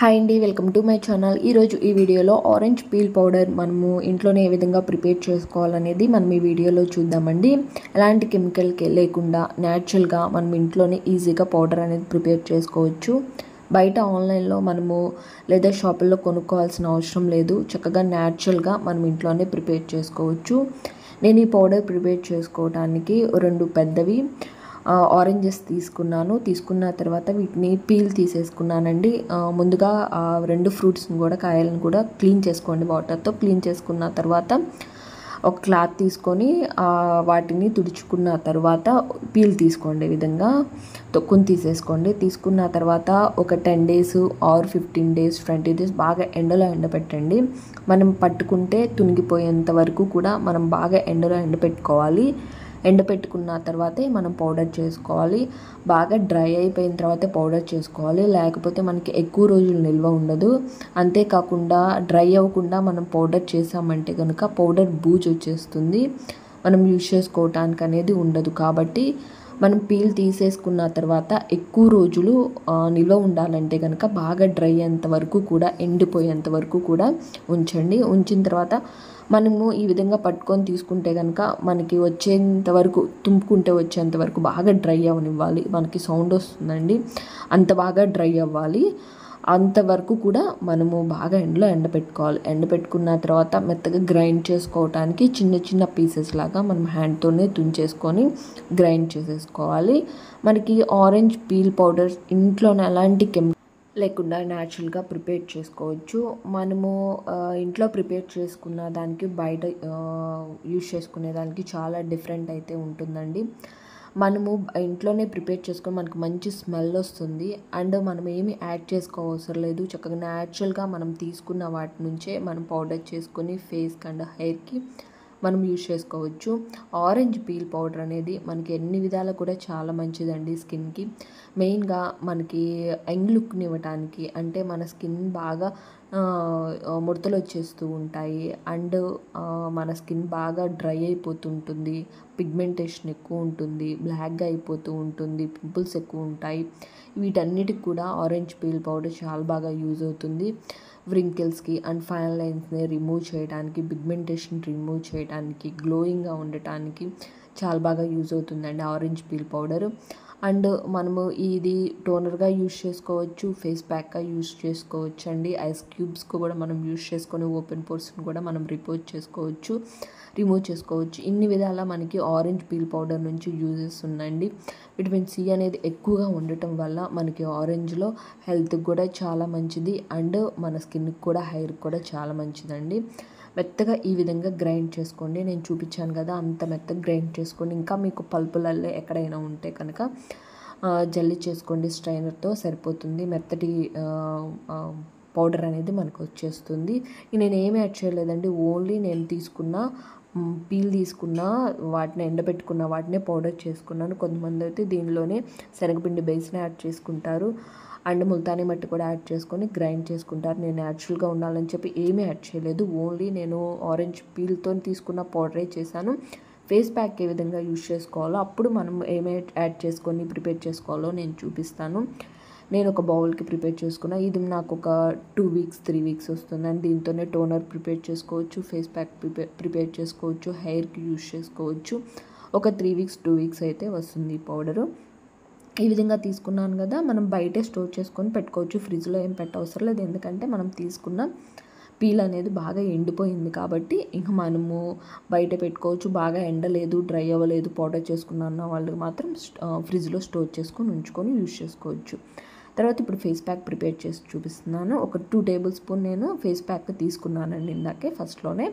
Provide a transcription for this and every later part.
Hi అండి, welcome to my channel. ఈరోజు ఈ వీడియోలో ఆరెంజ్ పీల్ పౌడర్ మనము ఇంట్లోనే ఏ విధంగా ప్రిపేర్ చేసుకోవాలనేది మనం ఈ వీడియోలో చూద్దామండి. ఎలాంటి కెమికల్ లేకుండా న్యాచురల్గా మనం ఇంట్లోనే ఈజీగా పౌడర్ అనేది ప్రిపేర్ చేసుకోవచ్చు. బయట ఆన్లైన్లో మనము లేదా షాపుల్లో కొనుక్కోవాల్సిన అవసరం లేదు. చక్కగా న్యాచురల్గా మనం ఇంట్లోనే ప్రిపేర్ చేసుకోవచ్చు. నేను ఈ పౌడర్ ప్రిపేర్ చేసుకోవడానికి 2 పెద్దవి ఆరెంజెస్ తీసుకున్న తర్వాత వీటిని పీల్ తీసేసుకున్నానండి. ముందుగా 2 ఫ్రూట్స్ని కూడా కాయలను కూడా క్లీన్ చేసుకోండి. వాటర్తో క్లీన్ చేసుకున్న తర్వాత ఒక క్లాత్ తీసుకొని వాటిని తుడుచుకున్న తర్వాత పీల్ తీసుకోండి. ఈ విధంగా తొక్కుని తీసేసుకోండి. తీసుకున్న తర్వాత ఒక 10 days ఆర్ 15 days 20 days బాగా ఎండలో ఎండబెట్టండి. మనం పట్టుకుంటే తునిగిపోయేంత వరకు కూడా మనం బాగా ఎండలో ఎండబెట్టుకోవాలి. ఎండబెట్టుకున్న తర్వాతే మనం పౌడర్ చేసుకోవాలి. బాగా డ్రై అయిపోయిన తర్వాతే పౌడర్ చేసుకోవాలి, లేకపోతే మనకి ఎక్కువ రోజులు నిల్వ ఉండదు. అంతేకాకుండా డ్రై అవ్వకుండా మనం పౌడర్ చేసామంటే కనుక పౌడర్ బూజు వచ్చేస్తుంది, మనం యూజ్ చేసుకోవటానికి అనేది ఉండదు. కాబట్టి మనం పీల్ తీసేసుకున్న తర్వాత ఎక్కువ రోజులు నిల్వ ఉండాలంటే కనుక బాగా డ్రై అయ్యేంత వరకు కూడా ఎండిపోయేంత వరకు కూడా ఉంచండి. ఉంచిన తర్వాత మనము ఈ విధంగా పట్టుకొని తీసుకుంటే కనుక మనకి వచ్చేంత వరకు తుంపుకుంటే వచ్చేంత వరకు బాగా డ్రై అవ్వనివ్వాలి. మనకి సౌండ్ వస్తుందండి, అంత బాగా డ్రై అవ్వాలి. అంతవరకు కూడా మనము బాగా ఎండలో ఎండబెట్టుకోవాలి. ఎండబెట్టుకున్న తర్వాత మెత్తగా గ్రైండ్ చేసుకోవటానికి చిన్న చిన్న పీసెస్ లాగా మనం హ్యాండ్తోనే తుంచేసుకొని గ్రైండ్ చేసేసుకోవాలి. మనకి ఆరెంజ్ పీల్ పౌడర్ ఇంట్లోనే ఎలాంటి లేకుండా న్యాచురల్గా ప్రిపేర్ చేసుకోవచ్చు. మనము ఇంట్లో ప్రిపేర్ చేసుకున్న దానికి బయట యూజ్ చేసుకునే దానికి చాలా డిఫరెంట్ అయితే ఉంటుందండి. మనము ఇంట్లోనే ప్రిపేర్ చేసుకొని మనకు మంచి స్మెల్ వస్తుంది. అండ్ మనం ఏమి యాడ్ చేసుకోవసరం లేదు. చక్కగా న్యాచురల్గా మనం తీసుకున్న వాటి నుంచే మనం పౌడర్ చేసుకొని ఫేస్కి అండ్ హెయిర్కి మనం యూజ్ చేసుకోవచ్చు. ఆరెంజ్ పీల్ పౌడర్ అనేది మనకి ఎన్ని విధాలు కూడా చాలా మంచిదండి స్కిన్కి. మెయిన్గా మనకి యంగ్ లుక్ని ఇవ్వటానికి, అంటే మన స్కిన్ బాగా ముడతలు వచ్చేస్తూ ఉంటాయి అండ్ మన స్కిన్ బాగా డ్రై అయిపోతుంటుంది, పిగ్మెంటేషన్ ఎక్కువ ఉంటుంది, బ్లాక్గా అయిపోతూ ఉంటుంది, పింపుల్స్ ఎక్కువ ఉంటాయి. వీటన్నిటికి కూడా ఆరెంజ్ పీల్ పౌడర్ చాలా బాగా యూజ్ అవుతుంది. వ్రింకిల్స్కి అండ్ ఫైన్ లైన్స్ని రిమూవ్ చేయడానికి, పిగ్మెంటేషన్ రిమూవ్ చేయడానికి, గ్లోయింగ్గా ఉండటానికి చాలా బాగా యూజ్ అవుతుందండి ఆరెంజ్ పీల్ పౌడర్. అండ్ మనము ఇది టోనర్గా యూజ్ చేసుకోవచ్చు, ఫేస్ ప్యాక్గా యూజ్ చేసుకోవచ్చు అండి. ఐస్ క్యూబ్స్ కూడా మనం యూజ్ చేసుకొని ఓపెన్ పోర్స్ని కూడా మనం రిమూవ్ చేసుకోవచ్చు. ఇన్ని విధాలా మనకి ఆరెంజ్ పీల్ పౌడర్ నుంచి యూజెస్ ఉన్నాయండి. విటమిన్ సి అనేది ఎక్కువగా ఉండటం వల్ల మనకి ఆరెంజ్లో హెల్త్కి కూడా చాలా మంచిది అండ్ మన స్కిన్కి కూడా హెయిర్కి కూడా చాలా మంచిదండి. మెత్తగా ఈ విధంగా గ్రైండ్ చేసుకోండి. నేను చూపించాను కదా, అంత మెత్తగా గ్రైండ్ చేసుకోండి. ఇంకా మీకు పల్పులల్లో ఎక్కడైనా ఉంటే కనుక జల్లి చేసుకోండి, స్ట్రైనర్తో సరిపోతుంది. మెత్తటి పౌడర్ అనేది మనకు వచ్చేస్తుంది. నేను ఏమి యాడ్ చేయలేదండి, ఓన్లీ నేను పీల్ తీసుకున్న వాటిని ఎండబెట్టుకున్న వాటినే పౌడర్ చేసుకున్నాను. కొంతమంది అయితే దీనిలోనే శనగపిండి బేస్ని యాడ్ చేసుకుంటారు అండ్ ముల్తానీ మట్టి కూడా యాడ్ చేసుకొని గ్రైండ్ చేసుకుంటారు. నేను న్యాచురల్గా ఉండాలని చెప్పి ఏమీ యాడ్ చేయలేదు. ఓన్లీ నేను ఆరెంజ్ పీల్తో తీసుకున్న పౌడరే చేశాను. ఫేస్ ప్యాక్ ఏ విధంగా యూజ్ చేసుకోవాలో, అప్పుడు మనం ఏమే యాడ్ చేసుకొని ప్రిపేర్ చేసుకోవాలో నేను చూపిస్తాను. నేను ఒక బౌల్కి ప్రిపేర్ చేసుకున్నా. ఇది నాకు ఒక 2 weeks 3 weeks వస్తుందండి. దీంతోనే టోనర్ ప్రిపేర్ చేసుకోవచ్చు, ఫేస్ ప్యాక్ ప్రిపేర్ చేసుకోవచ్చు, హెయిర్కి యూజ్ చేసుకోవచ్చు. ఒక 3 weeks 2 weeks అయితే వస్తుంది ఈ పౌడరు. ఈ విధంగా తీసుకున్నాను కదా, మనం బయటే స్టోర్ చేసుకొని పెట్టుకోవచ్చు. ఫ్రిడ్జ్లో ఏం పెట్టవసరం లేదు, ఎందుకంటే మనం తీసుకున్న పీల్ అనేది బాగా ఎండిపోయింది కాబట్టి ఇంకా మనము బయట పెట్టుకోవచ్చు. బాగా ఎండలేదు, డ్రై అవ్వలేదు, పౌడర్ చేసుకున్న వాళ్ళకి మాత్రం ఫ్రిడ్జ్లో స్టోర్ చేసుకొని ఉంచుకొని యూజ్ చేసుకోవచ్చు. తర్వాత ఇప్పుడు ఫేస్ ప్యాక్ ప్రిపేర్ చేసి చూపిస్తున్నాను. ఒక 2 tablespoon నేను ఫేస్ ప్యాక్ తీసుకున్నానండి. ఇందాకే ఫస్ట్లోనే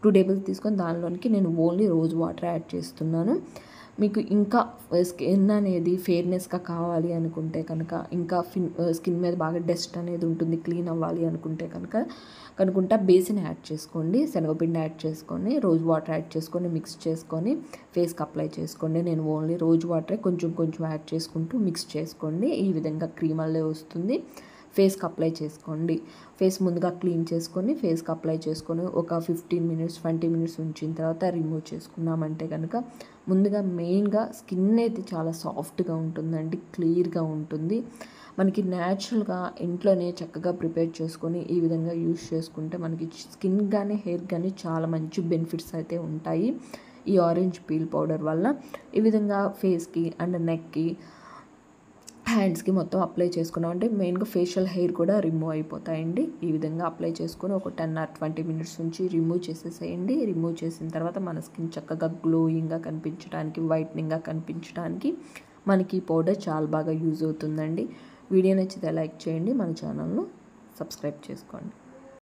2 tablespoons తీసుకొని దానిలోనికి నేను ఓన్లీ రోజ్ వాటర్ యాడ్ చేస్తున్నాను. మీకు ఇంకా స్కిన్ అనేది ఫెయిర్నెస్గా కావాలి అనుకుంటే కనుక, ఇంకా స్కిన్ మీద బాగా డస్ట్ అనేది ఉంటుంది, క్లీన్ అవ్వాలి అనుకుంటే కనుక బేసిన్ యాడ్ చేసుకోండి. శనగపిండి యాడ్ చేసుకొని రోజ్ వాటర్ యాడ్ చేసుకొని మిక్స్ చేసుకొని ఫేస్కి అప్లై చేసుకోండి. నేను ఓన్లీ రోజ్ వాటరే కొంచెం కొంచెం యాడ్ చేసుకుంటూ మిక్స్ చేసుకోండి. ఈ విధంగా క్రీమ్ అల్లే వస్తుంది. ఫేస్కి అప్లై చేసుకోండి. ఫేస్ ముందుగా క్లీన్ చేసుకొని ఫేస్కి అప్లై చేసుకొని ఒక 15 minutes 20 minutes ఉంచిన తర్వాత రిమూవ్ చేసుకున్నామంటే కనుక ముందుగా మెయిన్గా స్కిన్ అయితే చాలా సాఫ్ట్గా ఉంటుందండి, క్లియర్గా ఉంటుంది. మనకి న్యాచురల్గా ఇంట్లోనే చక్కగా ప్రిపేర్ చేసుకొని ఈ విధంగా యూస్ చేసుకుంటే మనకి స్కిన్ కానీ హెయిర్ కానీ చాలా మంచి బెనిఫిట్స్ అయితే ఉంటాయి ఈ ఆరెంజ్ పీల్ పౌడర్ వల్ల. ఈ విధంగా ఫేస్కి అండ్ నెక్కి హ్యాండ్స్కి మొత్తం అప్లై చేసుకున్నాం అంటే మెయిన్గా ఫేషియల్ హెయిర్ కూడా రిమూవ్ అయిపోతాయండి. ఈ విధంగా అప్లై చేసుకొని ఒక 10 or 20 minutes నుంచి రిమూవ్ చేసేసేయండి. రిమూవ్ చేసిన తర్వాత మన స్కిన్ చక్కగా గ్లోయింగ్గా కనిపించడానికి, వైట్నింగ్గా కనిపించడానికి మనకి ఈ పౌడర్ చాలా బాగా యూజ్ అవుతుందండి. వీడియో నచ్చితే లైక్ చేయండి, మన ఛానల్ను సబ్స్క్రైబ్ చేసుకోండి.